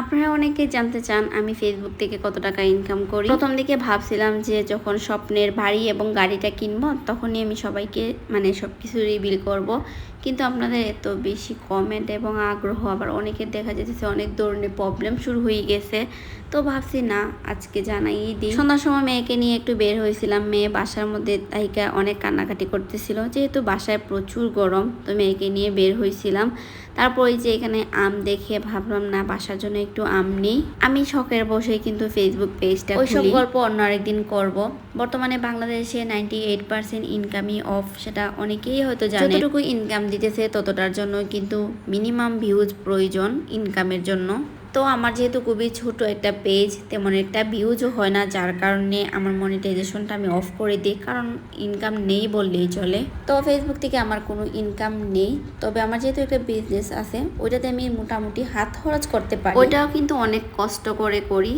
আপনারা অনেকেই জানতে চান আমি ফেসবুক থেকে কত টাকা ইনকাম করি। প্রথম দিকে ভাবছিলাম যে যখন স্বপ্নের বাড়ি এবং গাড়িটা কিনবো তখনই আমি সবাইকে সবকিছু রিভিল করব। কিন্তু আপনাদের এত বেশি কমেন্ট এবং আগ্রহ, আবার অনেকের দেখা যাচ্ছে অনেক ধরনের প্রবলেম শুরু হয়ে গেছে। তো ভাবছি না, আজকে জানাই দিই। সন্ধ্যার সময় মেয়েকে নিয়ে একটু বের হয়েছিলাম। মেয়ে বাসার মধ্যে তাইকা অনেক কান্নাকাটি করতেছিল, যেহেতু বাসায় প্রচুর গরম। তো মেয়েকে নিয়ে বের হয়েছিলাম। তারপর এই যে এখানে আম দেখে ভাবলাম না বাসার জন্য একটু আম নেই। আমি শখের বসেই কিন্তু ফেসবুক পেজটা খুলি। ওইসব গল্প অন্য আরেকদিন করব। বর্তমানে বাংলাদেশে 98% ইনকামই অফ, সেটা অনেকেই হয়তো জানে। যতটুকু ইনকাম দিতেছে ততটার জন্য কিন্তু মিনিমাম ভিউজ প্রয়োজন ইনকামের জন্য। তো আমার যেহেতু খুবই ছোট একটা পেজ, তেমন একটা ভিউজও হয় না, যার কারণে আমার মনিটাইজেশনটা আমি অফ করে দিই, কারণ ইনকাম নেই বললেই চলে। তো ফেসবুক থেকে আমার কোনো ইনকাম নেই, তবে আমার যেহেতু একটা বিজনেস আছে ওইটাতে আমি মোটামুটি হাত খরচ করতে পারি। ওইটাও কিন্তু অনেক কষ্ট করে করি।